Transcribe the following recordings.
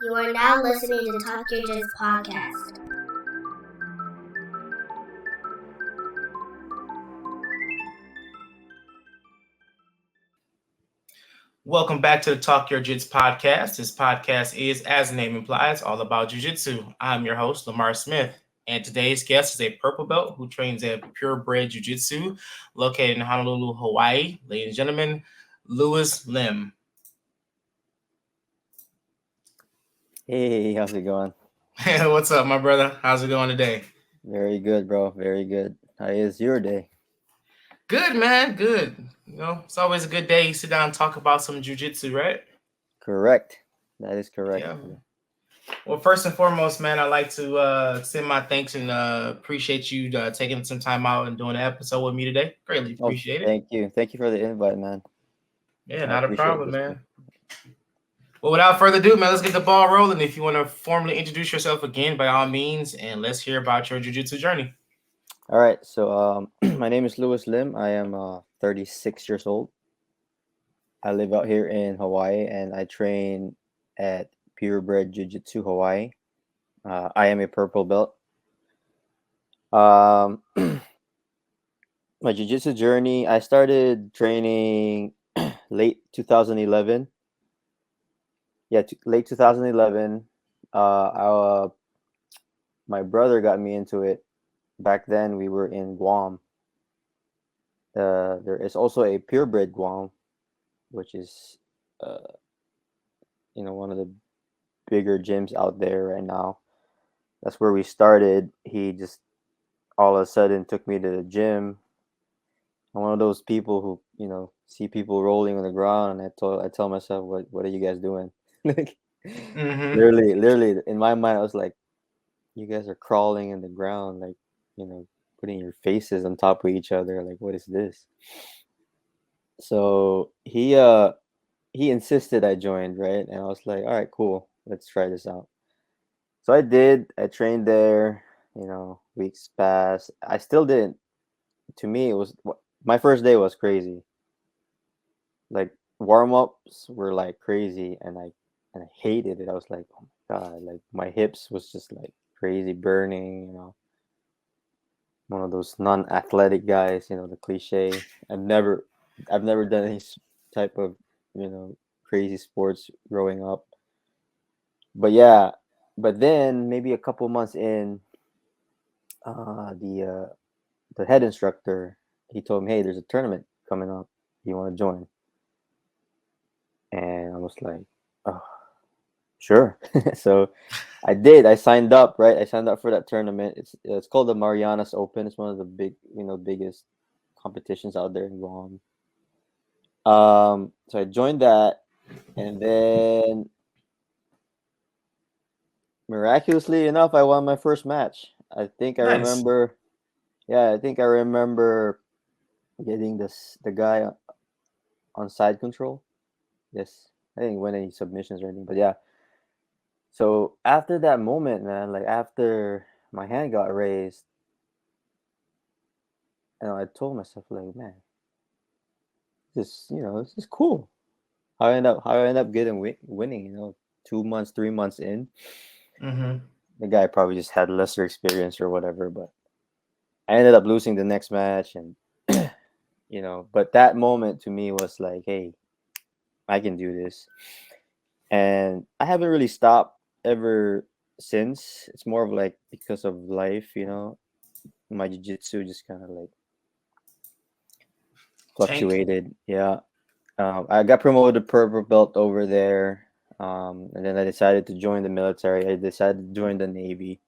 You are now listening to Talk Your Jits podcast. Welcome back to the Talk Your Jits podcast. This podcast is, as the name implies, all about jiu-jitsu. I'm your host, Lamar Smith, and today's guest is a purple belt who trains at Purebred Jiu-Jitsu located in Honolulu, Hawaii. Ladies and gentlemen, Louis Lim. Hey, how's it going? What's up, my brother? How's it going today? Very good, bro. Very good. How is your day? Good, man. Good. It's always a good day. You sit down and talk about some jiu-jitsu, right? Correct. That is correct. Yeah. Well, first and foremost, man, I'd like to send my thanks and appreciate you taking some time out and doing an episode with me today. Greatly appreciate it. Thank you. Thank you for the invite, man. Yeah, not a problem, man. Well, without further ado, man, let's get the ball rolling. If you want to formally introduce yourself again, by all means, and let's hear about your jiu-jitsu journey. All right. So my name is Louis Lim. I am 36 years old. I live out here in Hawaii, and I train at Purebred Jiu-Jitsu Hawaii. I am a purple belt. My jiu-jitsu journey, I started training late 2011. Yeah, late 2011. My brother got me into it. Back then, we were in Guam. There is also a Purebred Guam, which is, one of the bigger gyms out there right now. That's where we started. He just all of a sudden took me to the gym. I'm one of those people who, see people rolling on the ground, and I tell myself, what are you guys doing? Like, literally, in my mind, I was like, you guys are crawling in the ground, like, putting your faces on top of each other. Like, what is this? So he insisted I joined, right? And I was like, all right, cool, let's try this out. So I did. I trained there. Weeks passed. I still didn't. To me, it was my first day was crazy. Like, warm-ups were like crazy, and I hated it. I was like, oh my god, like my hips was just like crazy burning. One of those non-athletic guys. The cliche. I've never done any type of crazy sports growing up. But yeah, but then maybe a couple months in, the head instructor, he told me, hey, there's a tournament coming up. You want to join? And I was like, oh, sure. So I did. I signed up, right? I signed up for that tournament. It's called the Marianas Open. It's one of the biggest competitions out there in Guam. So I joined that, and then miraculously enough, I won my first match. I think I remember. Yeah, I think I remember getting the guy on side control. Yes, I didn't win any submissions or anything, but yeah. So after that moment, man, like after my hand got raised, I told myself, like, man, this is cool. How I end up getting winning. 2 months, 3 months in. The guy probably just had lesser experience or whatever, but I ended up losing the next match, and but that moment to me was like, hey, I can do this. And I haven't really stopped ever since. It's more of like because of life, my jiu-jitsu just kind of like fluctuated. Yeah. I got promoted to purple belt over there. And then I decided to join the military. I decided to join the Navy.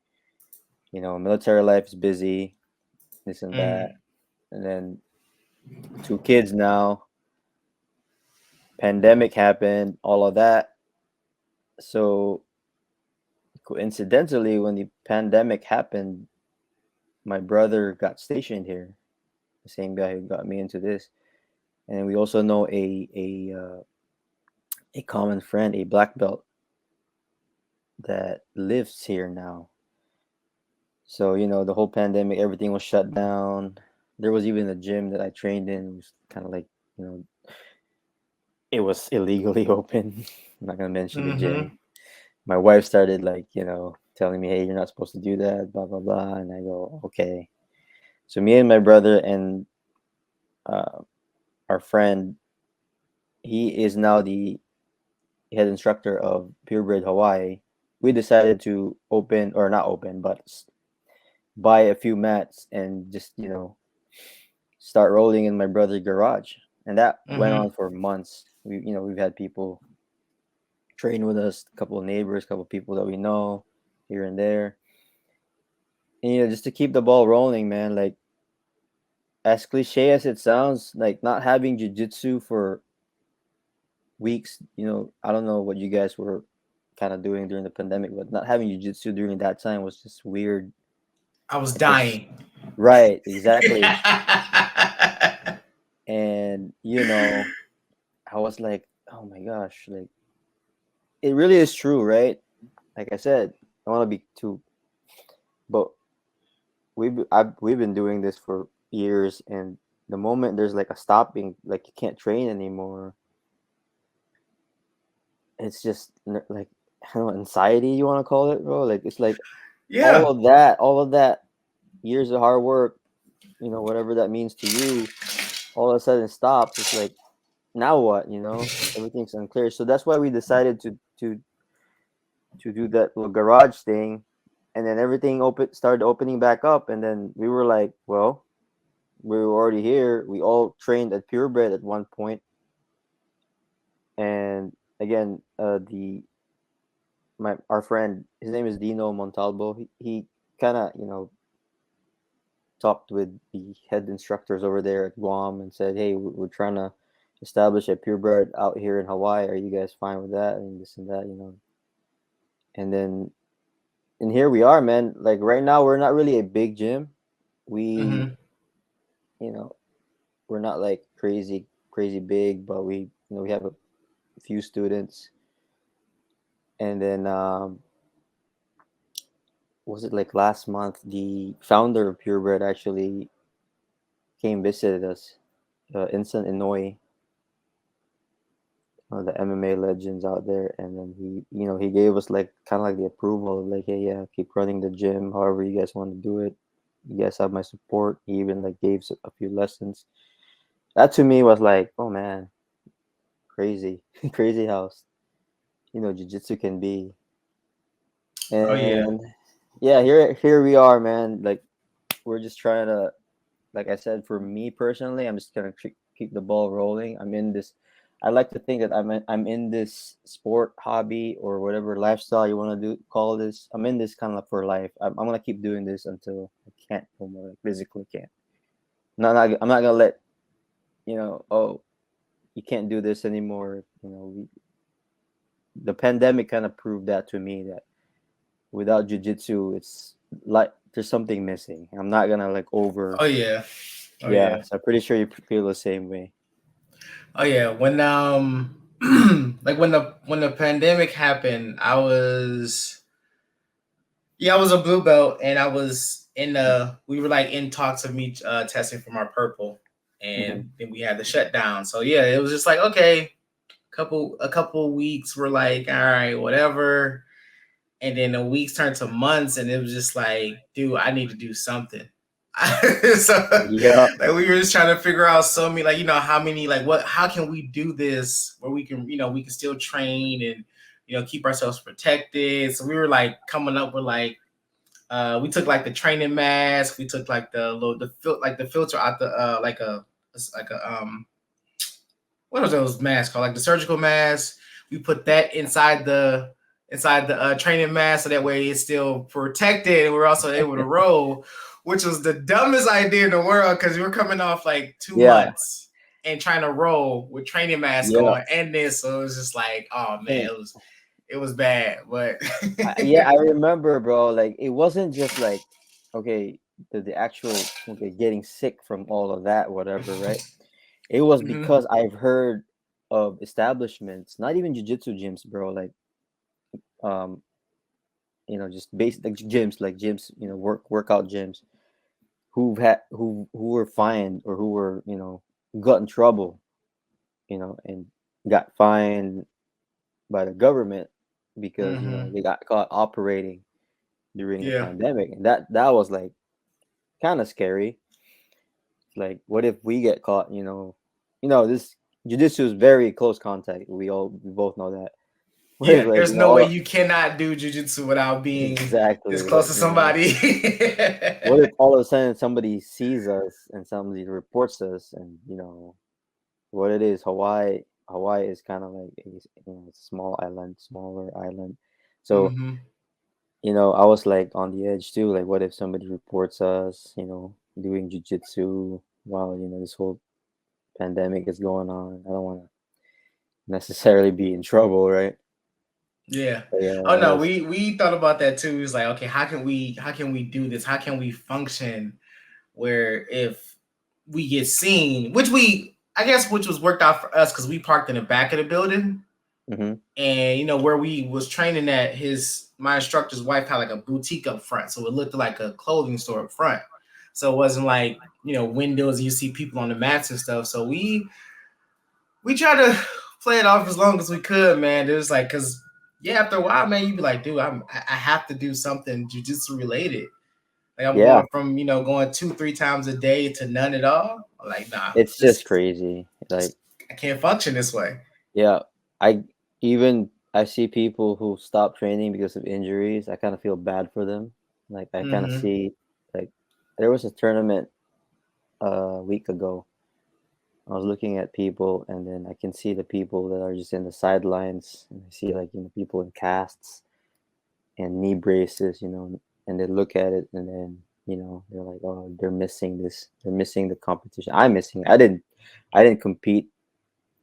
Military life is busy, this and that. And then 2 kids now. Pandemic happened, all of that. So coincidentally, when the pandemic happened, my brother got stationed here, the same guy who got me into this. And we also know a common friend, a black belt that lives here now. So, the whole pandemic, everything was shut down. There was even a gym that I trained in. It was kind of like, it was illegally open. I'm not going to mention the gym. my wife started like, telling me, hey, you're not supposed to do that, blah blah blah, and I go, okay. So me and my brother and uh, our friend, he is now the head instructor of Purebred Hawaii. We decided to open, or not open, but buy a few mats and just start rolling in my brother's garage, and that went Mm-hmm. on for months. We've had people train with us, a couple of neighbors, a couple of people that we know here and there, and just to keep the ball rolling, man. Like, as cliche as it sounds, like not having jujitsu for weeks, I don't know what you guys were kind of doing during the pandemic, but not having jujitsu during that time was just weird. I was It's just dying. right, exactly. And I was like, oh my gosh, like it really is true, right? Like I said, I want to be too, but we've been doing this for years, and the moment there's like a stopping, like you can't train anymore, it's just like, I don't know, anxiety, you want to call it, bro. Like it's like Yeah. all of that years of hard work, whatever that means to you, all of a sudden stops. It's like, now what? Everything's unclear. So that's why we decided to do that little garage thing, and then everything started opening back up, and then we were like, well, we were already here. We all trained at Purebred at one point, and again, the my our friend, his name is Dino Montalvo. He kind of talked with the head instructors over there at Guam and said, hey, we're trying to establish a purebred out here in Hawaii. Are you guys fine with that? And this and that. And then, and here we are, man. Like right now, we're not really a big gym. We, Mm-hmm. you know, we're not like crazy big, but we have a few students. And then, was it like last month? The founder of Purebred actually came visited us, Instant Inouye, one of the MMA legends out there, and then he gave us like kind of like the approval, like, hey, yeah, keep running the gym, however you guys want to do it. You guys have my support. He even like gave a few lessons. That to me was like, oh man, crazy, crazy how jiu-jitsu can be. Oh yeah. And yeah, here we are, man. Like we're just trying to, like I said, for me personally, I'm just gonna keep the ball rolling. I'm in this. I like to think that I'm in this sport hobby or whatever lifestyle you want to call this. I'm in this kind of for life. I'm gonna keep doing this until I can't no more, like physically can't. I'm not gonna let oh, you can't do this anymore. The pandemic kind of proved that to me, that without jujitsu, it's like there's something missing. I'm not gonna like over. Oh yeah. Oh Yeah, yeah. so I'm pretty sure you feel the same way. Oh yeah. When like when the pandemic happened, I was a blue belt, and I was in the we were like in talks of me testing for my purple, Mm-hmm. and then we had the shutdown. So yeah, it was just like, okay, a couple weeks we're like, all right, whatever. And then the weeks turned to months, and it was just like, dude, I need to do something. So Yeah. like we were just trying to figure out so many, like, how many, like, how can we do this where we can, we can still train and keep ourselves protected. So we were like coming up with like, we took like the training mask, we took like the filter out the like a what are those masks called? Like the surgical mask. We put that inside the training mask, so that way it's still protected, and we're also able to roll, which was the dumbest idea in the world because we were coming off like two Yeah. months and trying to roll with training mask Yeah. on and this, so it was just like, oh man, And it was bad, but yeah, I remember, bro. Like it wasn't just like, okay, the actual, okay, getting sick from all of that, whatever, right? It was Mhm. because I've heard of establishments, not even jujitsu gyms, bro. Like, um, just basic like gyms, workout gyms who were fined, or who were, got in trouble, and got fined by the government because Mm-hmm. they got caught operating during the Yeah. pandemic, and that was like kind of scary. Like, what if we get caught? This jujitsu is very close contact. We both know that. What if, Yeah. like, There's no way you cannot do jujitsu without being this exactly, close to somebody. what if all of a sudden somebody sees us and somebody reports us, and what it is, Hawaii is kind of like a smaller island. So, Mm-hmm. I was like on the edge too. Like, what if somebody reports us, doing jujitsu while, this whole pandemic is going on? I don't want to necessarily be in trouble, right? Yeah. But yeah, Oh that no, was. we thought about that too. It's like, okay, how can we do this? How can we function where if we get seen, which was worked out for us because we parked in the back of the building, Hmm. and where we was training at, my instructor's wife had like a boutique up front, so it looked like a clothing store up front. So it wasn't like windows and you see people on the mats and stuff. So we tried to play it off as long as we could, man. It was like, because after a while, man, you'd be like, dude, I have to do something jujitsu related. Like I'm Yeah, going from going 2-3 times a day to none at all. I'm like, nah, it's just crazy. Like, I can't function this way. yeah, I I see people who stop training because of injuries. I kind of feel bad for them. Like, I kind of Mm-hmm. see, like, there was a tournament a week ago. I was looking at people, and then I can see the people that are just in the sidelines, and I see, like, people in casts and knee braces, and they look at it, and then they're like, oh, they're missing this, they're missing the competition. I'm missing it. I didn't compete.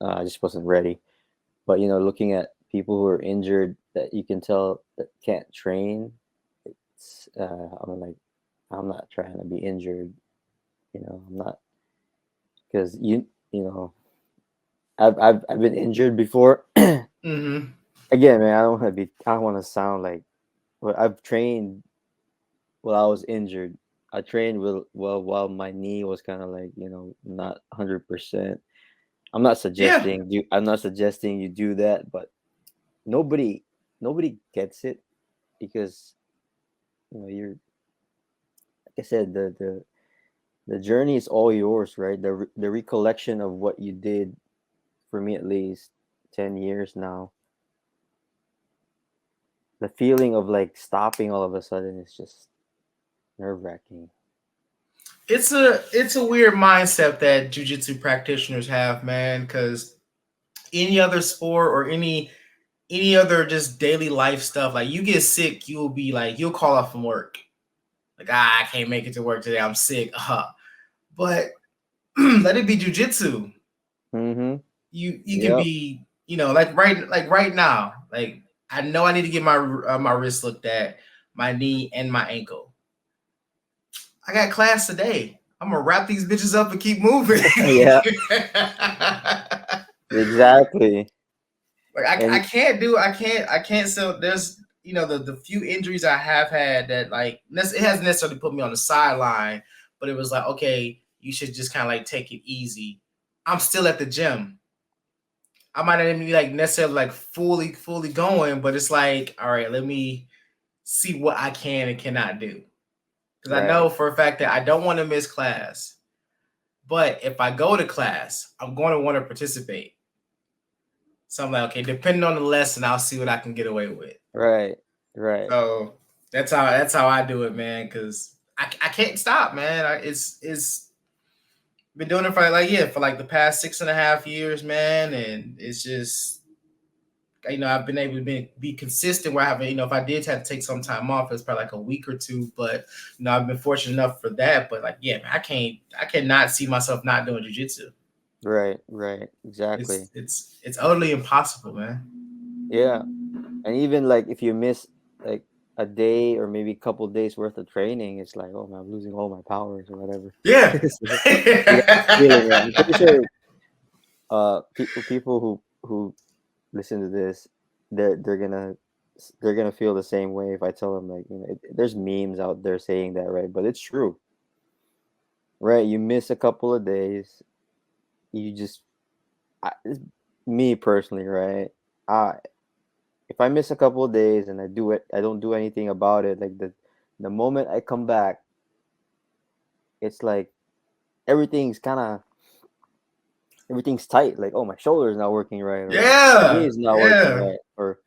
I just wasn't ready. But looking at people who are injured that you can tell that can't train, I'm like, I'm not trying to be injured. I'm not, because you know I've been injured before. Mm-hmm. Again, man, I don't want to sound like, well, I've trained while I was injured. I trained while my knee was kind of like, not 100%. Yeah. I'm not suggesting you do that, but nobody nobody gets it, because you're, like I said, the journey is all yours, right? The recollection of what you did, for me at least, 10 years now, the feeling of like stopping all of a sudden is just nerve-wracking. It's a weird mindset that jujitsu practitioners have, man, because any other sport or any other just daily life stuff, like you get sick, you'll call off from work. Like, I can't make it to work today. I'm sick. But let it be jujitsu. Mm-hmm. You can Yep. be, like right now. Like, I know I need to get my wrist looked at, my knee and my ankle. I got class today. I'm gonna wrap these bitches up and keep moving. Yeah, exactly. Like I And can't do I can't so there's the few injuries I have had that, like, it hasn't necessarily put me on the sideline, but it was like, okay, you should just kind of like take it easy. I'm still at the gym. I might not even be like necessarily like fully going, but it's like, all right, let me see what I can and cannot do. Because I know right, for a fact that I don't want to miss class. But if I go to class, I'm going to want to participate. So I'm like, okay, depending on the lesson, I'll see what I can get away with. right, right, So that's how I do it, man. Because I can't stop, man. It's been doing it for like the past 6.5 years, man, and it's just I've been able to be consistent where I haven't, if I did have to take some time off, it's probably like a week or two, but I've been fortunate enough for that. But like, yeah, man, I cannot see myself not doing jujitsu. right. Exactly. It's utterly impossible, man. Yeah. And even like if you miss like a day or maybe a couple days worth of training, it's like, oh man, I'm losing all my powers or whatever. Yeah. So, you got that feeling, right? I'm pretty sure people who listen to this, they're gonna feel the same way if I tell them, like, there's memes out there saying that, right? But it's true, right? You miss a couple of days, you just, it's me personally, right? I if I miss a couple of days and I don't do anything about it. Like the moment I come back, it's like everything's kind of everything's tight. Like, oh, my shoulder is not working right, or my knee Yeah, is not working yeah. right, or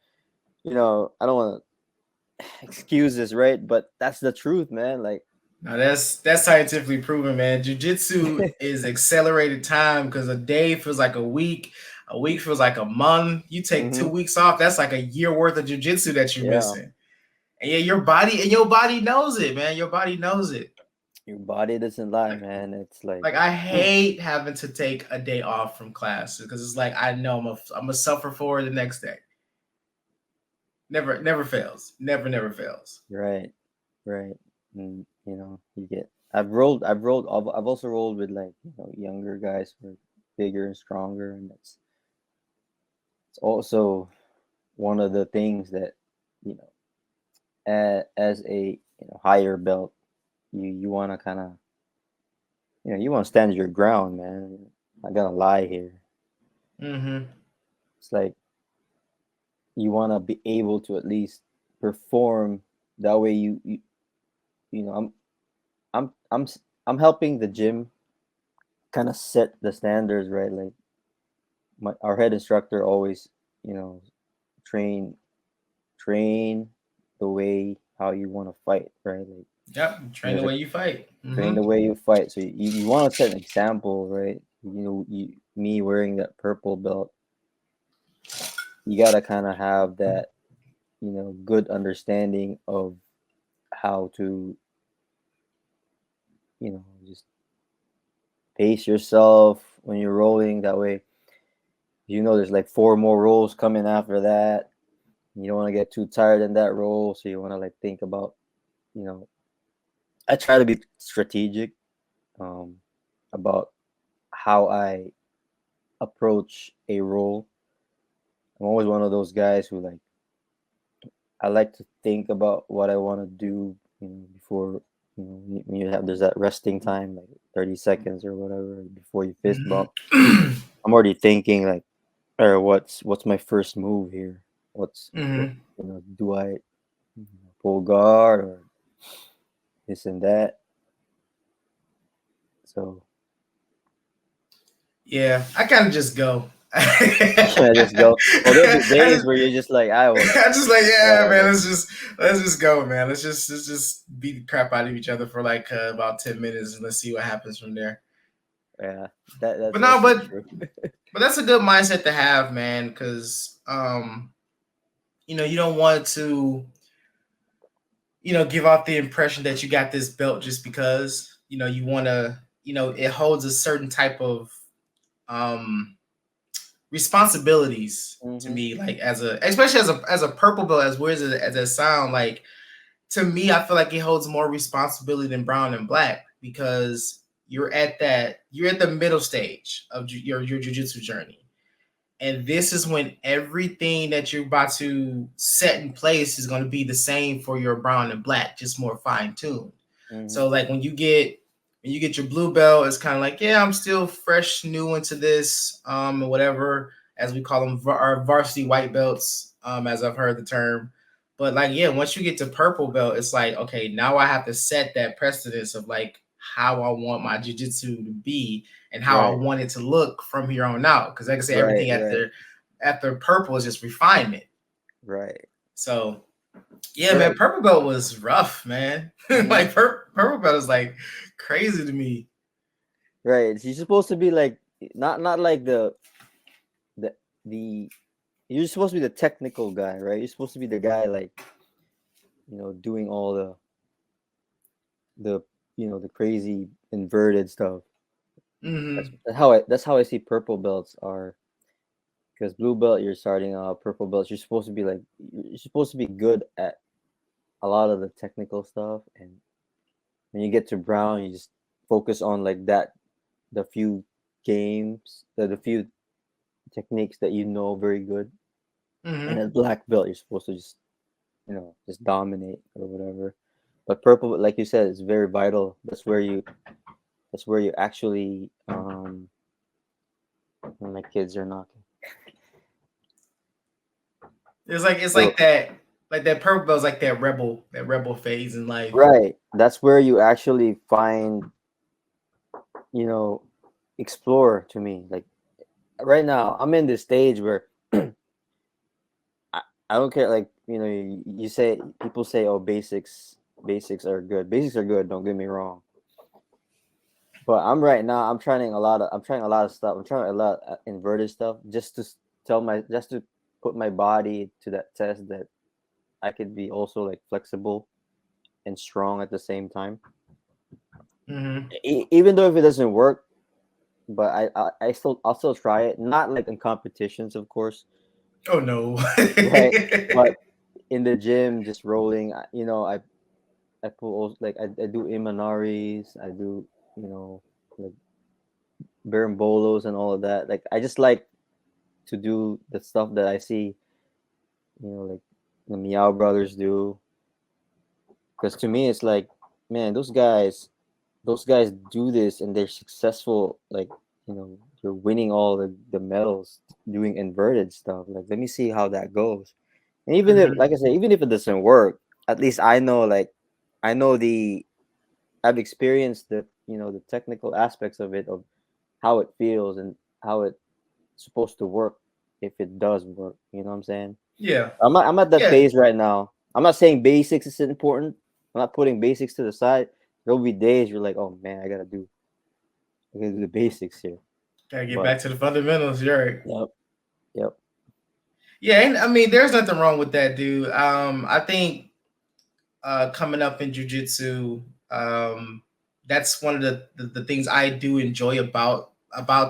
I don't want to excuse this, right? But that's the truth, man. Like, No, that's scientifically proven, man. Jiu-jitsu is accelerated time because a day feels like a week feels like a month. You take 2 weeks off, that's like a year worth of jiu-jitsu that you're yeah, missing. And yeah, your body knows it, man. Your body knows it. your body doesn't lie, Like, man. It's like, I hate having to take a day off from class because it's like I know I'm gonna suffer for it the next day. Never fails. Never fails. right, right. And you get. I've also rolled with, like, younger guys who are bigger and stronger, and it's also one of the things that, you know, as a higher belt, you want to kind of, you want to stand your ground, man. I gotta lie here. Mm-hmm. It's like you want to be able to at least perform that way. You know I'm helping the gym kind of set the standards, right? Like, our head instructor always, you know train train the way how you want to fight, right? Like, Yep. Train the there's a way you fight. train Mm-hmm. the way you fight. So you want to set an example, right? Me wearing that purple belt, you gotta kind of have that, good understanding of how to, just pace yourself when you're rolling. That way, there's like four more rolls coming after that. You don't want to get too tired in that roll, so you want to, like, think about, you know. I try to be strategic, um, about how I approach a roll. I'm always one of those guys who, like, I like to think about what I want to do, before, when you have there's that resting time, like 30 seconds or whatever before you fist bump. Mm-hmm. I'm already thinking, like, or what's my first move here? Mm-hmm. Do I, pull guard or this and that? So Yeah, I kind of just go. I just go. Well, there'll be days where you're just like, I will, I just like, yeah, man. whatever. Let's just go, man. Let's just beat the crap out of each other for like about 10 minutes, and let's see what happens from there. Yeah, that's But no, also but true. that's a good mindset to have, man, because you don't want to, give off the impression that you got this belt just because, you want to, it holds a certain type of um responsibilities to Hmm. me, like especially as a purple belt, as weird as it sound, like to me, I feel like it holds more responsibility than brown and black because you're at the middle stage of your jujitsu journey. And this is when everything that you're about to set in place is going to be the same for your brown and black, just more fine tuned. Hmm. So like when you get your blue belt, it's kind of like, yeah, I'm still fresh, new into this, and whatever, as we call them, our varsity white belts, as I've heard the term. But like, yeah, once you get to purple belt, it's like, okay, now I have to set that precedence of like how I want my jujitsu to be and how I Right, want it to look from here on out. Because like I said, right, everything right, after purple is just refinement. right, So yeah, man, right. purple belt was rough, man. Hmm. Like purple belt is like crazy to me. Right. You're supposed to be like, not like the the you're supposed to be the technical guy, right? You're supposed to be the guy, like, doing all the the crazy inverted stuff. That's Hmm. that's how I see purple belts are. Because blue belt, you're starting out. Purple belts, you're supposed to be like, you're supposed to be good at a lot of the technical stuff, and when you get to brown, you just focus on, like, the few games, the few techniques that very good. And Hmm. at black belt, you're supposed to just dominate or whatever. But purple, like you said, is very vital. That's where you actually, my kids are knocking. It's So like that purple belt is like that rebel phase in life. right, that's where you actually find, you know, explore to me. Like right now, I'm in this stage where I, I don't care. Like you say people say, "Oh, basics are good. Basics are good." Don't get me wrong. But I'm right now. I'm trying a lot of stuff. I'm trying a lot of inverted stuff just to just to put my body to that test that I could be also like flexible and strong at the same time. Mm-hmm. Even though if it doesn't work, but I'll still try it. Not like in competitions, of course, Oh no. right? But in the gym, just rolling. I pull like I do imanaris. I do like berimbolos and all of that. Like I just like to do the stuff that I see, like the Meow Brothers do. Because to me, it's like, man, those guys do this and they're successful. Like, they're winning all the medals doing inverted stuff. Like, let me see how that goes. And even if, Mhm. like I said, even if it doesn't work, at least I know, like, I know I've experienced the technical aspects of it, of how it feels and how it's supposed to work if it does work. You know what I'm saying? Yeah. I'm at that Yeah. phase right now. I'm not saying basics is important. I'm not putting basics to the side. There'll be days you're like, oh man, I gotta do the basics here. Gotta get But back to the fundamentals. You're right. yep, yep. Yeah, and I mean, there's nothing wrong with that, dude. I think coming up in jujitsu, that's one of the things I do enjoy about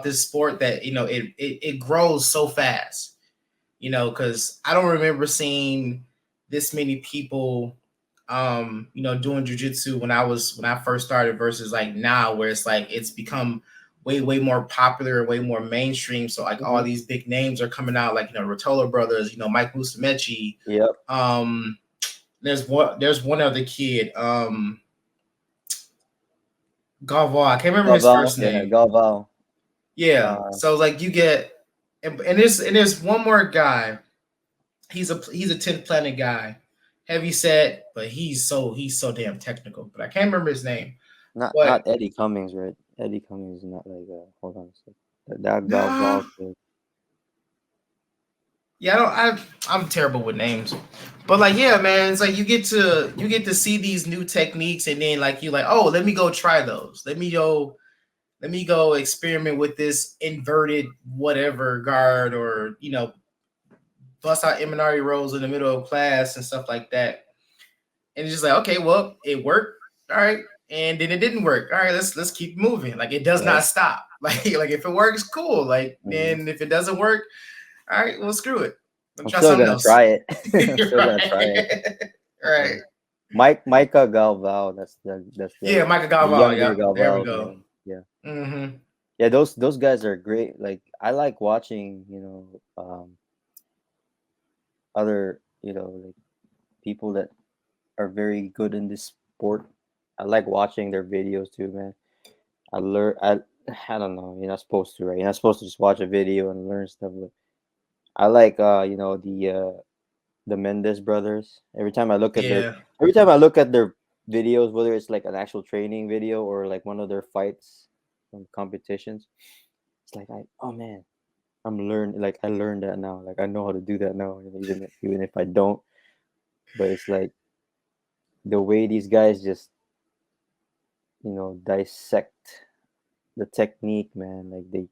this sport. That it grows so fast. Because I don't remember seeing this many people, doing jujitsu when I first started versus like now, where it's like it's become way more popular, way more mainstream. So like all Hmm. these big names are coming out, like Rotolo brothers, Mike Musumeci. Yep. Um, there's one other kid, Galval. I can't remember his Galval, first yeah, name. Galval. Yeah. Uh, So like you get, and there's one more guy. He's a 10th planet guy, heavy set, but he's so damn technical. But I can't remember his name. not But Eddie Cummings, right? Eddie Cummings is not like hold on a second. That nah, Galval kid. yeah, I'm terrible with names. But like, yeah, man, it's like you get to see these new techniques, and then like you like, oh, let me go try those. Let me go experiment with this inverted whatever guard, or bust out Imanari rolls in the middle of class and stuff like that. And it's just like, okay, well, it worked, all right, and then it didn't work, all right. Let's keep moving. Like it does Right. not stop. Like if it works, cool. Like Hmm. then if it doesn't work, all right, well, screw it. Let's I'm try still something gonna else. try it. I'm still gonna try it. Right, right. Micah Galval. That's Yeah, Michael the Galval. younger Yep, there we Galval. go. Yeah, yeah. Mm-hmm. Yeah, those guys are great. Like I like watching, other, like people that are very good in this sport. I like watching their videos too, man. I learn. I don't know. You're not supposed to, right? You're not supposed to just watch a video and learn stuff. But I like, the Mendes brothers. Yeah. Every time I look at their videos, whether it's like an actual training video or like one of their fights from competitions, it's like oh man, I learned that now. Like I know how to do that now, even if I don't. But it's like the way these guys just dissect the technique, man. Like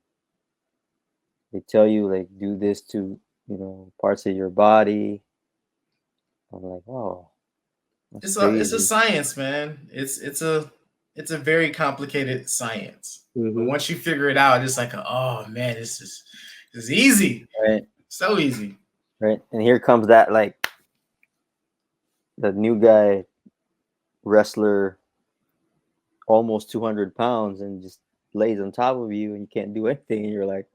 they tell you like do this to parts of your body. I'm like, oh, that's It's a crazy. science, man. It's a very complicated science. But Hmm. once you figure it out, it's like, oh man, this is easy. Right, So easy. right. And here comes that like the new guy wrestler, almost 200 pounds, and just lays on top of you, and you can't do anything. And you're like,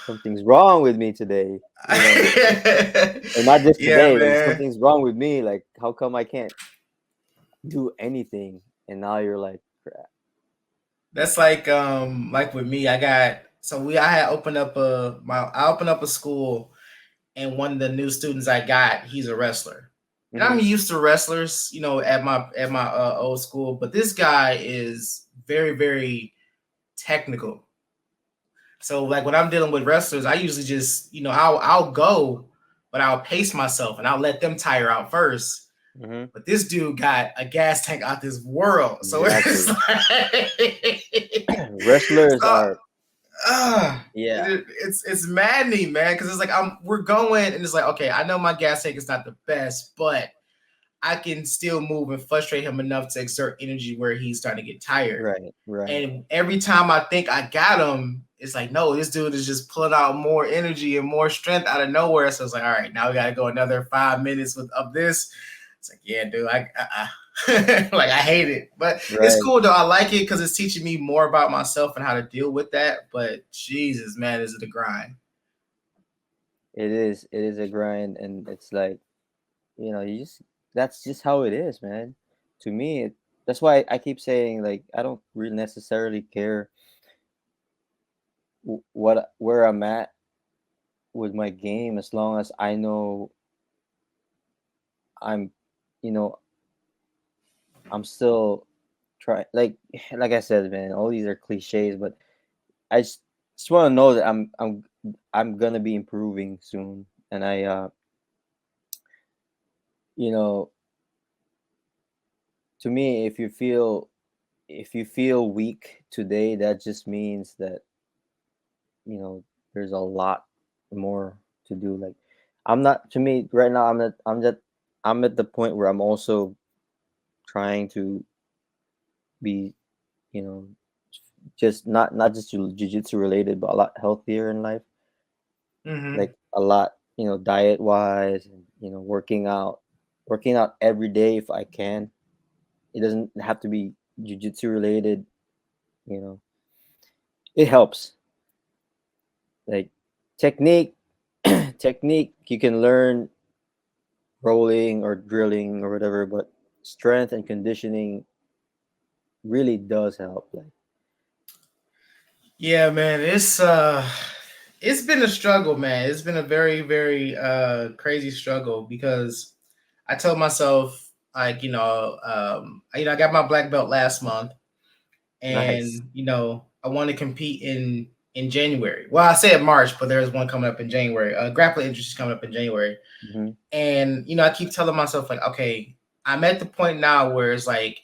something's wrong with me today. Or not just Yeah, today. Like man. something's wrong with me. Like how come I can't do anything? And now you're like, crap. That's like with me. I had opened up a school, and one of the new students I got, he's a wrestler. And I'm Mhm. used to wrestlers, at my old school, but this guy is very, very technical. So like when I'm dealing with wrestlers, I usually just, I'll go, but I'll pace myself and I'll let them tire out first. Mhm. But this dude got a gas tank out this world. So it's Exactly. like Wrestlers so, are, yeah, it's maddening, man, because it's like we're going and it's like, okay, I know my gas tank is not the best, but I can still move and frustrate him enough to exert energy where he's starting to get tired. right, right, And every time I think I got him, it's like, no, this dude is just pulling out more energy and more strength out of nowhere. So it's like, all right, now we got to go another 5 minutes of this. It's like, yeah, dude, like I hate it, but it's right. cool though. I like it because it's teaching me more about myself and how to deal with that. But Jesus, man, is it a grind? It is a grind, and it's like, you just that's just how it is, man. To me, that's why I keep saying, like, I don't really necessarily care where I'm at with my game, as long as I know I'm, you know, I'm still trying. Like I said, man, all these are cliches, but I just want to know that I'm gonna be improving soon, and you know, to me, if you feel weak today, that just means that, there's a lot more to do. Like, I'm not to me right now. I'm at the point where I'm also trying to be, you know, just not just jujitsu related, but a lot healthier in life. Mm-hmm. Like a lot, diet wise, and working out every day if I can. It doesn't have to be jujitsu related. You know, it helps. Like technique, technique you can learn rolling or drilling or whatever, but strength and conditioning really does help. Like, Yeah, man, it's been a struggle, man. It's been a very, very crazy struggle because I told myself like, I got my black belt last month nice. and I want to compete in January. Well, I said March, but there's one coming up in January. Grappling interest is coming up in January. Hmm. And I keep telling myself like, okay, I'm at the point now where it's like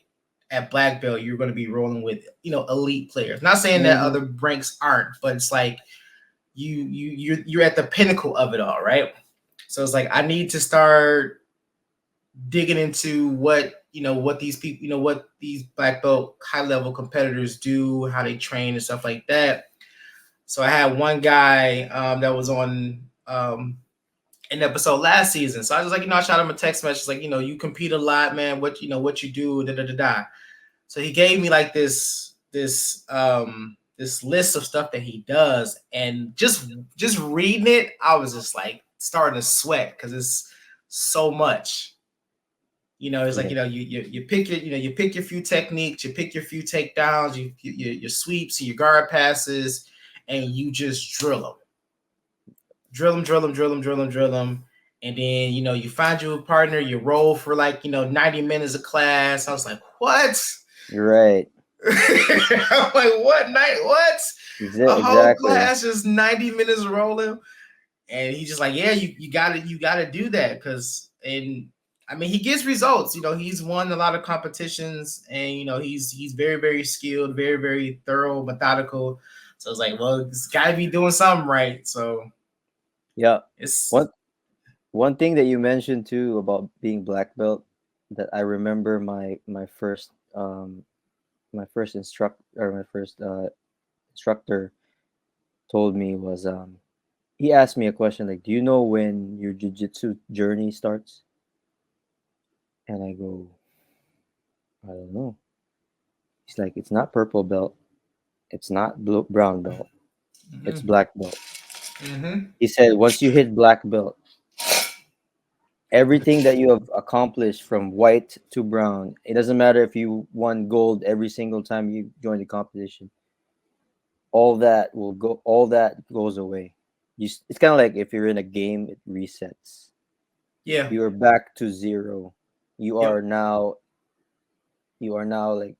at black belt you're going to be rolling with elite players. Not saying that Hmm. other ranks aren't, but it's like you're at the pinnacle of it all, right? So it's like I need to start digging into what these people, what these black belt high level competitors do, how they train and stuff like that. So I had one guy that was on an episode last season. So I was like, I shot him a text message like, you compete a lot, man. What you do, da da da da. So he gave me like this list of stuff that he does, and just reading it, I was just like starting to sweat because it's so much. It's like Yeah. you pick you pick your few techniques, you pick your few takedowns, your sweeps and your guard passes, and you just drill them, drill them, drill them, drill them, drill them. And then, you find you a partner, you roll for like, 90 minutes of class. I was like, what? You're right. I'm like, what night? What? A whole Exactly. class is 90 minutes rolling. And he's just like, yeah, you gotta do that. And I mean he gets results. He's won a lot of competitions and he's very, very skilled, very, very thorough, methodical. So it's like, well, it's gotta be doing something right. So Yeah. it's One one thing that you mentioned too about being black belt, that I remember my first instructor told me was, he asked me a question like, "Do you know when your jiu-jitsu journey starts?" And I go, "I don't know." He's like, "It's not purple belt, it's not brown belt, it's mm-hmm, black belt." mm-hmm. He said, "Once you hit black belt, everything that you have accomplished from white to brown, it doesn't matter if you won gold every single time you join the competition, all that goes away. it's kind of like if you're in a game, it resets. Yeah. You are back to zero. You Yep. are now like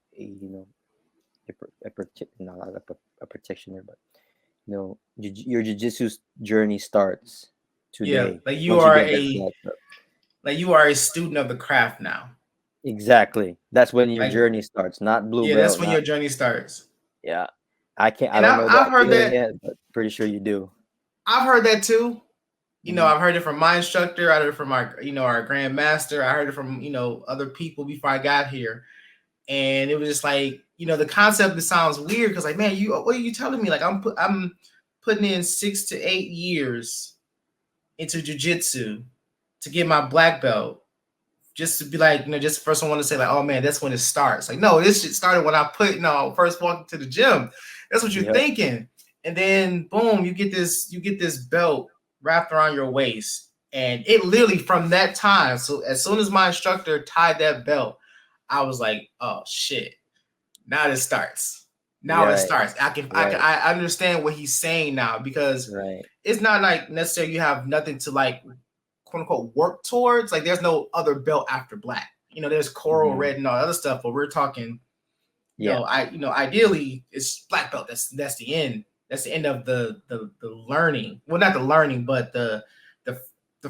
not a practitioner, but your jiu-jitsu journey starts Yeah. today Like you once you are get that black belt. a student of the craft now. Exactly. That's when your Like, journey starts, not blue yeah, that's belt, when not your journey starts. yeah. I And don't I've know I've that heard feeling that. yet, but pretty sure you do. I've heard that too. Mhm. I've heard it from my instructor. I heard it from our grandmaster. I heard it from, other people before I got here. And it was just like, the concept, it sounds weird because like, man, what are you telling me? Like I'm putting in 6 to 8 years into jiu-jitsu to get my black belt. Just to be like, just for someone to say like, oh man, that's when it starts. Like, no, this shit started when I first walked into the gym. That's what you're Yep. thinking. And then boom, you get this belt wrapped around your waist. And it literally from that time, so as soon as my instructor tied that belt, I was like, oh shit. Now it starts. Now it Right. starts. Right. I understand what he's saying now because Right. it's not like necessarily you have nothing to like quote unquote work towards. Like there's no other belt after black. There's coral, Mhm. red, and all other stuff, but we're talking, Yeah. ideally it's black belt. That's the end. That's the end of the learning. Well, not the learning, but the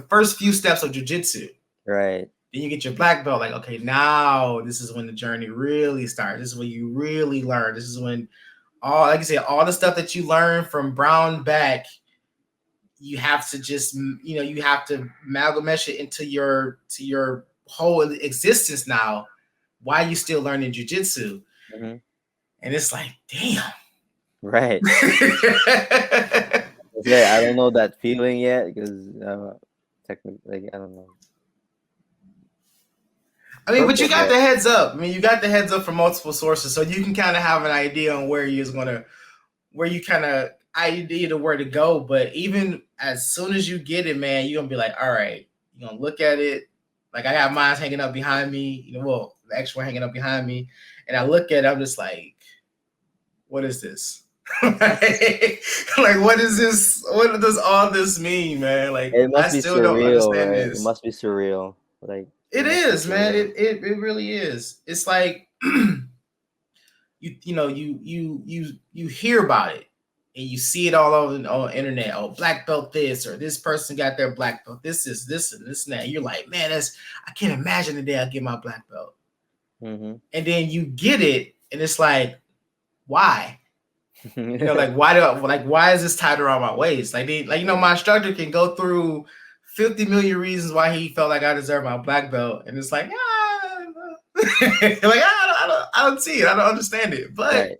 first few steps of jiu-jitsu. Right. Then you get your black belt. Like, okay, now this is when the journey really starts. This is when you really learn. This is when like I said, all the stuff that you learn from brown back, you have to just, you have to amalgamate it into your whole existence now. Why you still learning jujitsu? Mm-hmm. And it's like, damn. Right. Yeah, I don't know that feeling yet because technically, I don't know. I mean, but you Purple got belt. the heads up. I mean, you got the heads up from multiple sources, so you can kind of have an idea on where you kind of idea to where to go. But even as soon as you get it, man, you're gonna be like, all right, you're gonna look at it. Like I got mine hanging up behind me, well, the extra one hanging up behind me, and I look at it, I'm just like, what is this? Like, what is this? What does all this mean, man? Like, It I must be still don't surreal, understand right? It this. must be surreal. Like It must be is, man. surreal. It really is. It's like you hear about it and you see it all over on the internet. Oh, black belt this, or this person got their black belt. This is this and this and that. You're like, man, I can't imagine the day I get my black belt. Mm-hmm. And then you get it, and it's like, why? Like why is this tied around my waist? Like my instructor can go through 50 million reasons why he felt like I deserve my black belt, and it's like, like I don't see it, I don't understand it, but Right.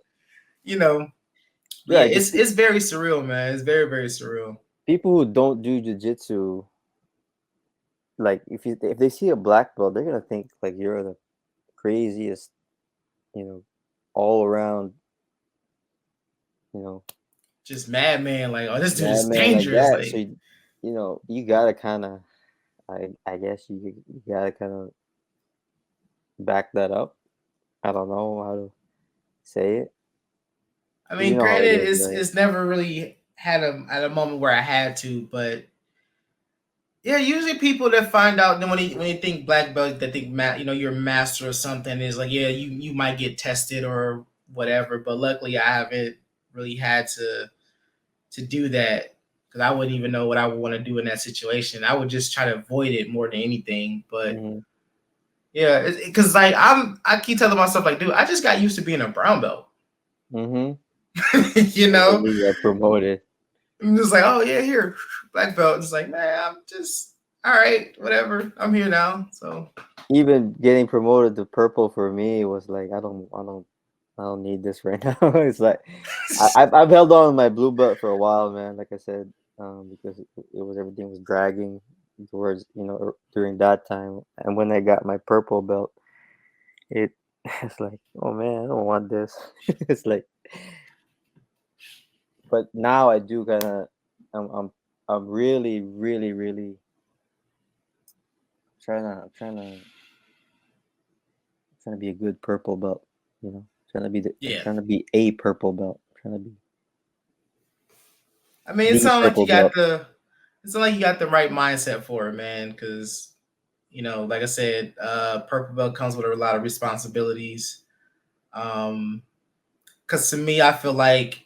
yeah, it's very surreal, man. It's very, very surreal. People who don't do jiu-jitsu, like if they see a black belt, they're gonna think like you're the craziest, all around, Just madman, like, oh, this dude is madman like dangerous. that. Like, So you gotta kind of, I guess you gotta kind of back that up. I don't know how to say it. I 'Cause you mean, know how it granted, is, right? it's never really had at a moment where I had to, but yeah, usually people that find out then when they think black belt, they think you're a master or something, is like, yeah, you might get tested or whatever. But luckily, I haven't really had to do that because I wouldn't even know what I would want to do in that situation. I would just try to avoid it more than anything. But Mm-hmm. yeah, because like I keep telling myself like, dude, I just got used to being a brown belt. Mm-hmm. You You get promoted. I'm just like, oh yeah, here, black belt. It's like, man, I'm just all right, whatever. I'm here now. So Even getting promoted to purple for me was like I don't need this right now. It's like I've held on to my blue belt for a while, man. Like I said, because it was everything was dragging towards during that time, and when I got my purple belt, it it's like, oh man, I don't want this. It's like, but now I do kind of, I'm really really really trying to be a good purple belt, trying to be yeah, trying to be a purple belt, trying to be. I mean, it The sounds like you purple got belt. the it sounds like you got the right mindset for it, man. Because like I said, purple belt comes with a lot of responsibilities. Because to me, I feel like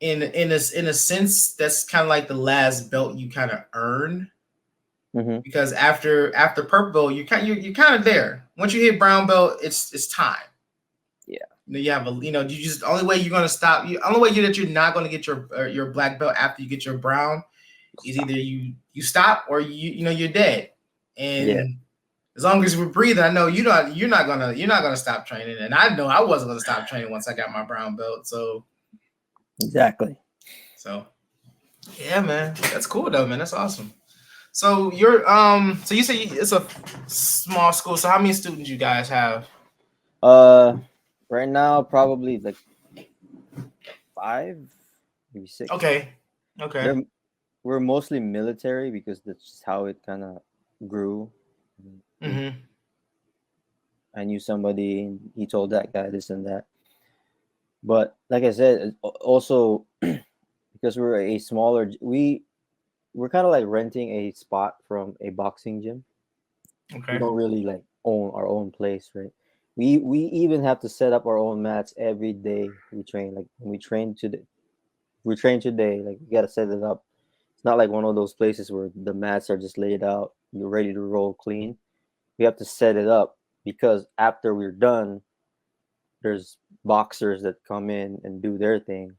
in a sense, that's kind of like the last belt you kind of earn. Mm-hmm. Because after purple belt, you're kind of there. Once you hit brown belt, it's time. Yeah. You have you just only way you're gonna stop. Only way that you're not gonna get your black belt after you get your brown is either you stop or you're dead. Yeah. And as long as we're breathing, I know you're not gonna stop training. And I know I wasn't gonna stop training once I got my brown belt. Exactly. So yeah, man, that's cool though, man. That's awesome. So so you say it's a small school. So how many students you guys have? Right now probably like 5, maybe 6. Okay. Okay. They're we're mostly military because that's just how it kind of grew. Mm-hmm. I knew somebody, and he told that guy this and that. But like I said, also because we're a smaller, we're kind of like renting a spot from a boxing gym. We Okay. don't really like own our own place, right? We even have to set up our own mats every day we train. Like when we train today, like we gotta set it up. It's not like one of those places where the mats are just laid out, you're ready to roll clean. We have to set it up because after we're done, there's boxers that come in and do their thing.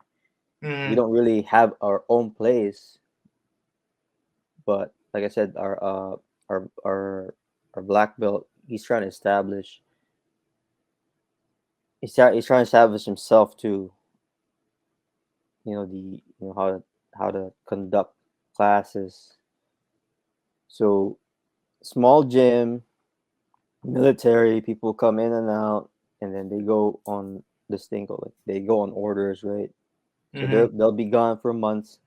We Mm-hmm. don't really have our own place, but like I said, our our our black belt, he's trying to establish. He's trying to establish himself to how to conduct classes. So small gym, military people come in and out, and then they go on this thing called, like, they go on orders, right? So Mm-hmm. they'll be gone for months.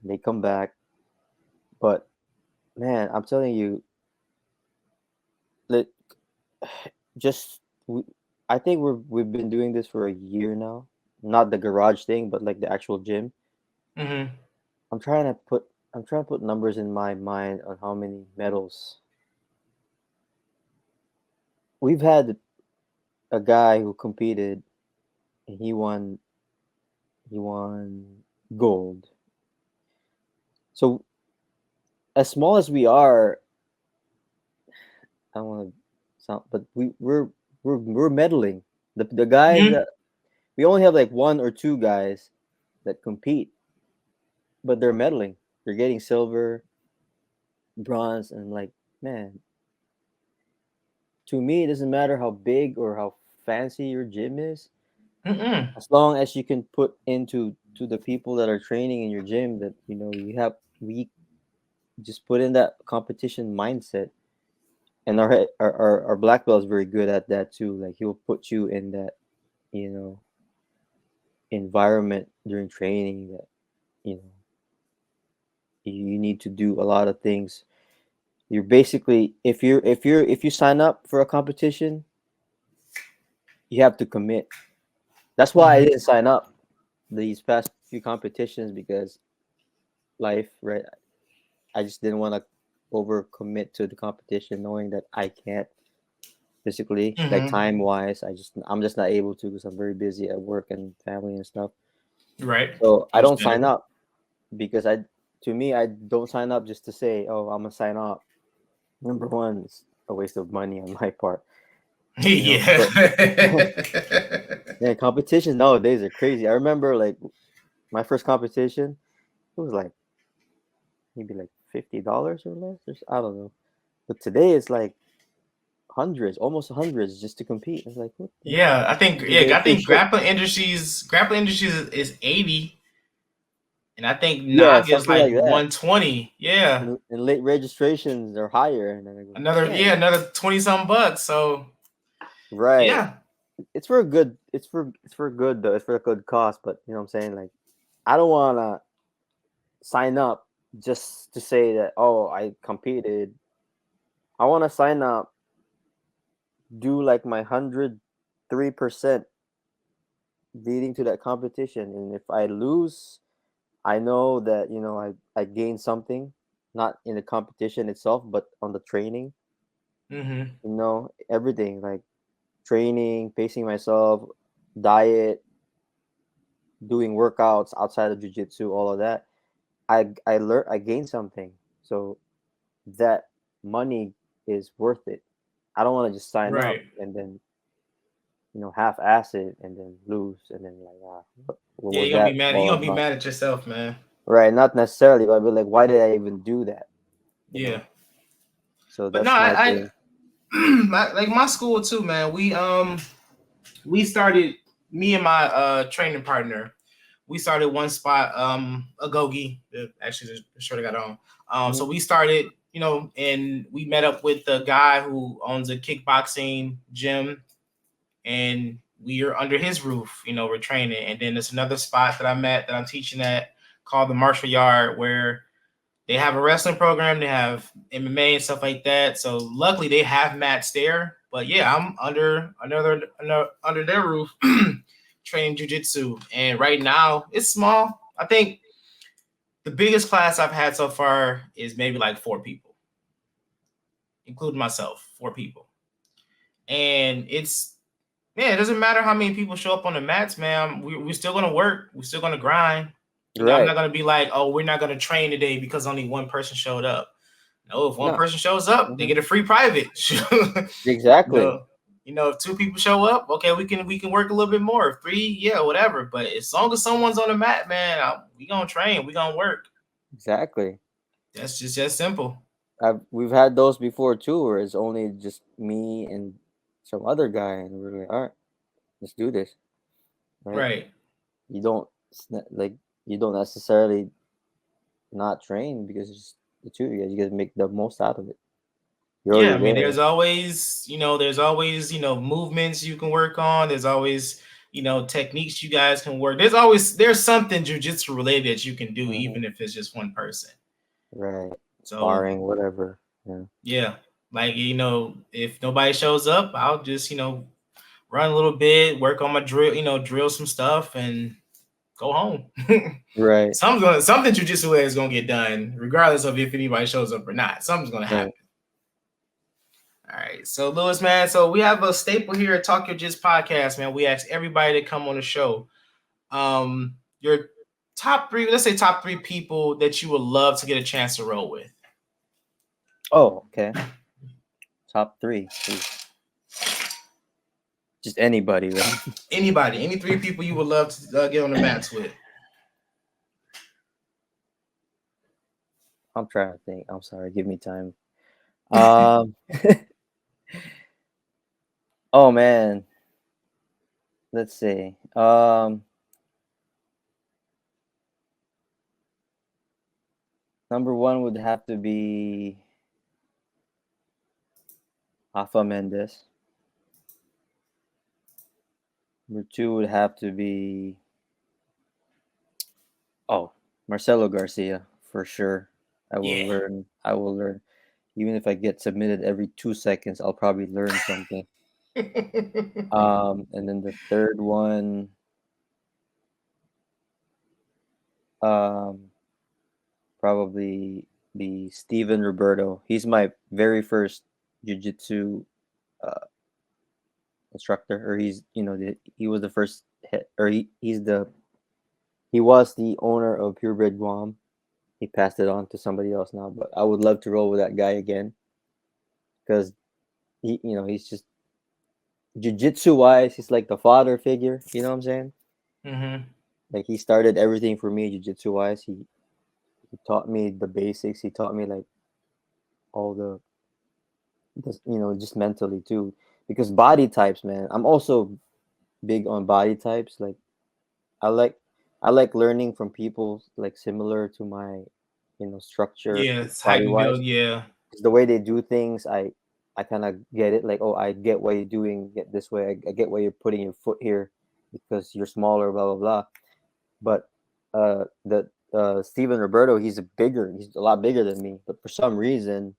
They come back, but man, I'm telling you, like, just we, I think we've been doing this for a year now. Not the garage thing, but like the actual gym. Mm-hmm. I'm trying to put I'm trying to put numbers in my mind on how many medals we've had. A guy who competed, and he won gold. So as small as we are, I don't want to sound, but we're medaling. The guys Mm-hmm. that we only have like one or two guys that compete, but they're medaling. They're getting silver, bronze, and like, man, to me, it doesn't matter how big or how fancy your gym is, Mm-hmm. as long as you can put into to the people that are training in your gym that we just put in that competition mindset. And our black belt is very good at that too. Like he'll put you in that you know environment during training that you know you need to do a lot of things. You're basically, if you sign up for a competition, you have to commit. That's why I Mm-hmm. didn't sign up these past few competitions, because life, right? I just didn't want to overcommit to the competition, knowing that I can't physically, like Mm-hmm. time wise. I'm just not able to because I'm very busy at work and family and stuff. Right. So I don't sign Understandable. up because to me, I don't sign up just to say, oh, I'm gonna sign up. Number one, it's a waste of money on my part, Yeah. But yeah, competitions nowadays are crazy. I remember like my first competition, it was like maybe like $50 or less, I don't know. But today it's like hundreds, almost hundreds just to compete. It's like, what the heck? Yeah, I think You get a I free think shirt. grappling industries is 80, and I think Yeah, Nog is something like like that. 120. Yeah. And late registrations are higher, and then I go, man, Another 20 some bucks. So right. yeah. It's for a good. It's for good though. It's for a good cost. But you know what I'm saying? Like, I don't wanna sign up just to say that, oh, I competed. I want to sign up, do like my 103% leading to that competition, and if I lose, I know that I gained something, not in the competition itself, but on the training. Mm-hmm. Everything like training, pacing myself, diet, doing workouts outside of jujitsu, all of that. I gained something. So that money is worth it. I don't want to just sign up Right. and then half ass it and then lose and then like what Yeah, was you're gonna be that mad. You're all gonna be about? mad at yourself, man. Right, not necessarily, but I'd be like, why did I even do that? You Yeah. know. So But no, that's my I thing. like my school too, man. We started, me and my training partner. We started one spot, a gogi. Actually, the shirt I got on. So Mhm. we started, and we met up with the guy who owns a kickboxing gym, and we are under his roof. We're training, and then there's another spot that I'm teaching at, called the Martial Yard, where they have a wrestling program, they have MMA and stuff like that. So luckily they have mats there. But yeah, I'm under their roof training jujitsu. And right now it's small. I think the biggest class I've had so far is maybe like 4 people, including myself, 4 people. And it's, man, it doesn't matter how many people show up on the mats, man. We're still gonna work. We're still gonna grind. I'm Right. not gonna be like, oh, we're not gonna train today because only one person showed up. No, if one No. person shows up, they Mhm. get a free private. Exactly. no, if 2 people show up, okay, we can work a little bit more. If 3, yeah, whatever. But as long as someone's on the mat, man, we gonna train. We gonna work. Exactly. That's just simple. We've had those before too, where it's only just me and some other guy, and we're like, all right, let's do this, right? Right. You don't like you don't necessarily not train because it's just the two of you guys. You guys make the most out of it. You're Yeah, I already mean, there. there's always movements you can work on. There's always, techniques you guys can work. There's something jujitsu related that you can do, Hmm. even if it's just one person. Right. So Sparring, whatever. Yeah. yeah, like, if nobody shows up, I'll just, run a little bit, work on my drill, drill some stuff, and go home. Right. Something jujitsu is gonna get done, regardless of if anybody shows up or not. Something's gonna Right. happen. All right. So Lewis, man, so we have a staple here at Talk Your Jits podcast, man. We ask everybody to come on the show. Your top 3, let's say top 3 people that you would love to get a chance to roll with. Oh, okay. Top 3. Ooh. Just anybody, right? Anybody, any 3 people you would love to get on the mats with. I'm trying to think. I'm sorry. Give me time. Um. Oh man. Let's see. Number one would have to be Alpha Mendes. Number two would have to be Marcelo Garcia for sure. I will Yeah. learn. I will learn. Even if I get submitted every 2 seconds, I'll probably learn something. And then the third one, um, probably be Steven Roberto. He's my very first jiu-jitsu uh, instructor, or he was the first hit, or he was the owner of Purebred Guam. He passed it on to somebody else now, but I would love to roll with that guy again because he's just jiu-jitsu wise, he's like the father figure. You know what I'm saying? Mm-hmm. Like he started everything for me jiu-jitsu wise. He taught me the basics. He taught me like all just mentally too. Because body types, man. I'm also big on body types. Like I like I like learning from people like similar to my, structure Yeah, it's body hype wise. build. Yeah. The way they do things, I kind of get it. Like, oh, I get why you're doing it this way. I get why you're putting your foot here because you're smaller, blah blah blah. But the Steven Roberto, he's a lot bigger than me. But for some reason,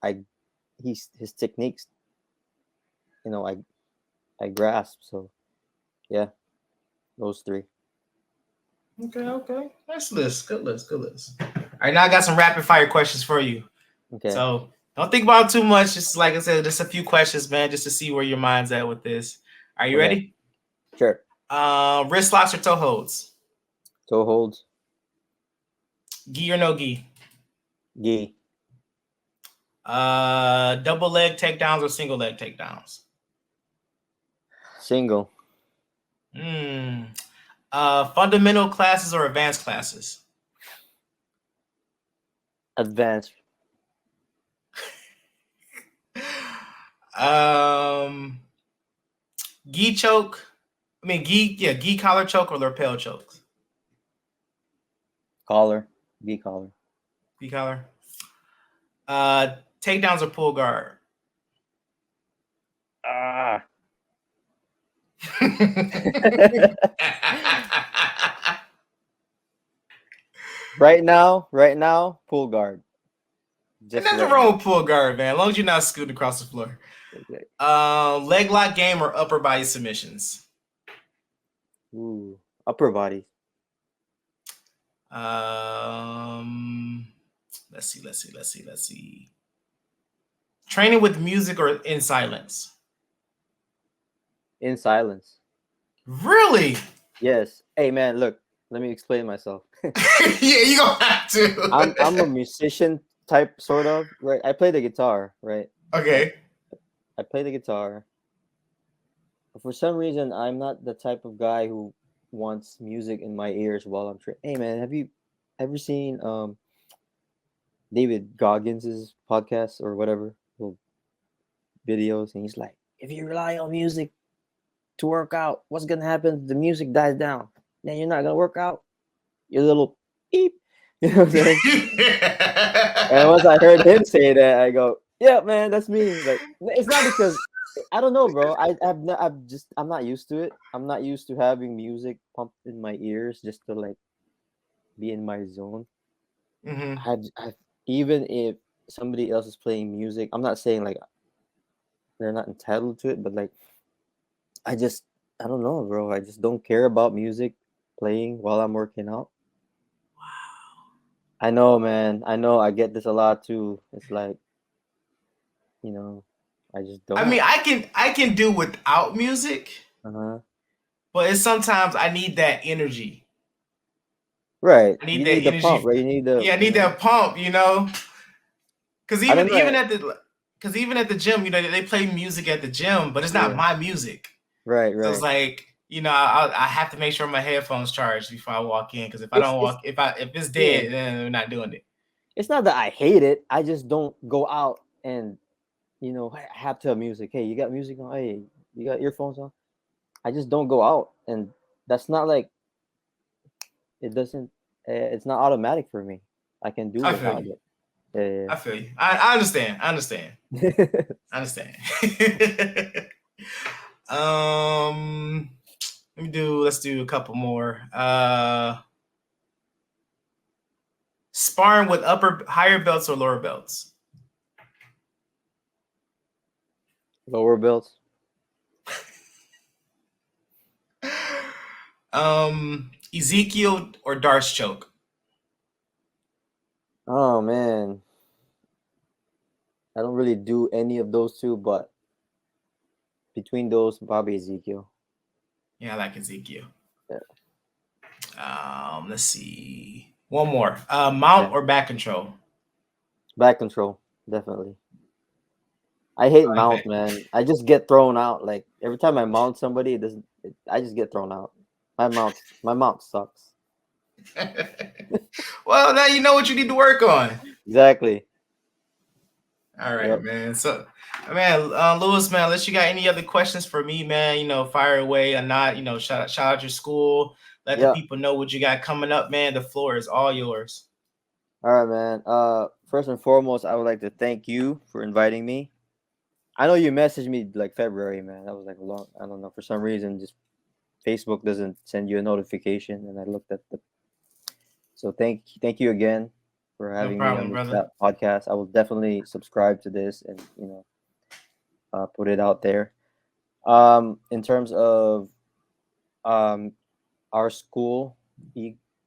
I his techniques, I grasp. So yeah, those three. Okay. Nice list. Good list. All right, now I got some rapid fire questions for you. Okay. So don't think about it too much. Just like I said, just a few questions, man, just to see where your mind's at with this. Are you ready? Sure. Wrist locks or toe holds? Toe holds. Gi or no gi? Gi. Double leg takedowns or single leg takedowns? Single. Fundamental classes or advanced classes? Advanced. Gi choke. Gi collar choke or lapel chokes? Collar. Gi collar. Gi collar. Takedowns or pull guard? Ah. Right now, pull guard. Just nothing wrong with pull guard, man. As long as you're not scooting across the floor. Okay. Leg lock game or upper body submissions? Ooh, upper body. Let's see. Training with music or in silence? In silence. Really? Yes. Hey man, look. Let me explain myself. Yeah, you gonna have to. I'm a musician type, sort of. Right. I play the guitar. Right. Okay. I play the guitar. But for some reason, I'm not the type of guy who wants music in my ears while I'm training. Hey man, have you ever seen David Goggins's podcast or whatever little videos? And he's like, if you rely on music to work out, what's gonna happen? The music dies down. Then you're not gonna work out. Your little beep. You know what I'm saying? And once I heard him say that, I go, yeah, man, that's me. Like, it's not because I don't know, bro. I'm not used to it. I'm not used to having music pumped in my ears just to like be in my zone. I've even if somebody else is playing music, I'm not saying like they're not entitled to it, but like I don't know, bro. I just don't care about music playing while I'm working out. Wow. I know, man. I know. I get this a lot too. It's like, I just don't. I mean, I can do without music, but it's sometimes I need that energy. Right. I need You that need the energy. pump, right? You need the. Yeah, I need that pump. Because I don't know. even at the gym, they play music at the gym, but it's not my music. Right. So it's like, I have to make sure my headphones charged before I walk in. Because if I don't if it's dead, then we're not doing it. It's not that I hate it. I just don't go out and have to have music. Hey, you got music on? Hey, you got earphones on? I just don't go out, and that's not like it doesn't. It's not automatic for me. I can do without it. Yeah. I feel you. I understand. I understand. Let's do a couple more. Sparring with higher belts or lower belts? Lower belts. Ezekiel or Darce choke? Oh man, I don't really do any of those two, but between those, probably Ezekiel. Yeah, I like Ezekiel. Yeah. Let's see. One more. Mount or back control? Back control, definitely. I hate mount, man. I just get thrown out. Like every time I mount somebody, I just get thrown out. My mount sucks. Well, now you know what you need to work on. Exactly. All right, man. So, man, Louis, man, unless you got any other questions for me, man, fire away or not. Shout out your school. Let the people know what you got coming up, man. The floor is all yours. All right, man. First and foremost, I would like to thank you for inviting me. I know you messaged me like February, man. That was like I don't know, for some reason, just Facebook doesn't send you a notification, and I looked at So thank you again for having me on this podcast. I will definitely subscribe to this and put it out there. In terms of our school,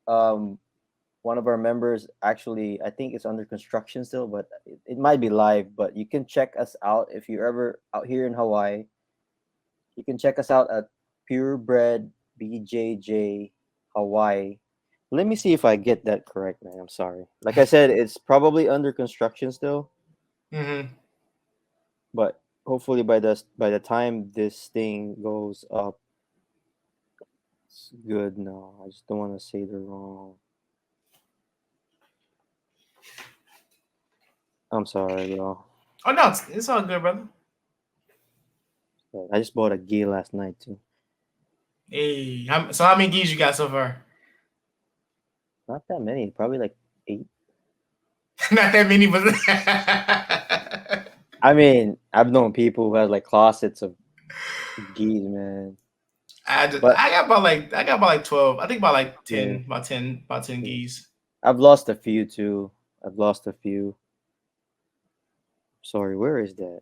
one of our members actually, I think it's under construction still, but it might be live. But you can check us out if you're ever out here in Hawaii. You can check us out at Purebred BJJ Hawaii. Let me see if I get that correct, man. I'm sorry. Like I said, it's probably under construction still, Mm-hmm. but hopefully by the time this thing goes up, it's good now. I just don't want to say the wrong. I'm sorry, bro. Oh no, it's all good, brother. I just bought a gi last night too. Hey, so how many gis you got so far? Not that many, probably like 8. Not that many, but I mean, I've known people who have like closets of gis, man. I got about like 12. I think about like 10, Yeah. about 10 gis. I've lost a few too. I've lost a few. Sorry, where is that?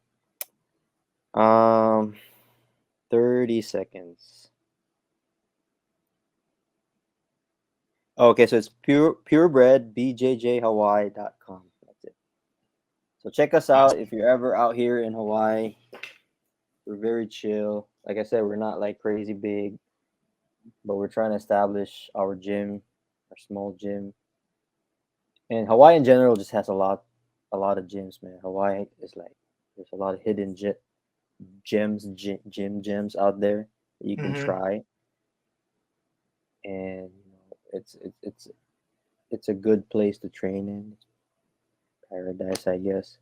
30 seconds. Okay, so it's purebredbjjhawaii.com. That's it. So check us out if you're ever out here in Hawaii. We're very chill. Like I said, we're not like crazy big, but we're trying to establish our gym, our small gym. And Hawaii in general just has a lot of gyms, man. Hawaii is like there's a lot of hidden gyms out there that you can try, and it's a good place to train in. It's paradise, I guess.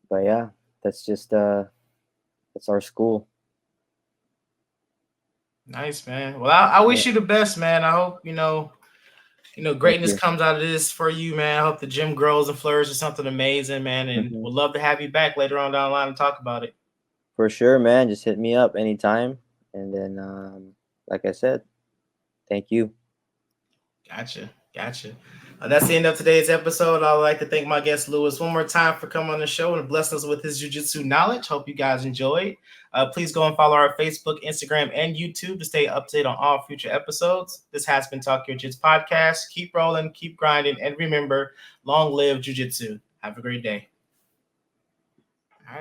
But yeah, that's just that's our school. Nice, man. Well, I wish you the best, man. I hope greatness comes out of this for you, man. I hope the gym grows and flourishes something amazing, man. And we'd love to have you back later on down the line and talk about it. For sure, man. Just hit me up anytime. And then, like I said, thank you. Gotcha. That's the end of today's episode. I'd like to thank my guest Louis one more time for coming on the show and blessing us with his jiu-jitsu knowledge. Hope you guys enjoyed. Please go and follow our Facebook, Instagram, and YouTube to stay up to date on all future episodes. This has been Talk Your Jits podcast. Keep rolling, keep grinding, and remember, long live jiu-jitsu. Have a great day.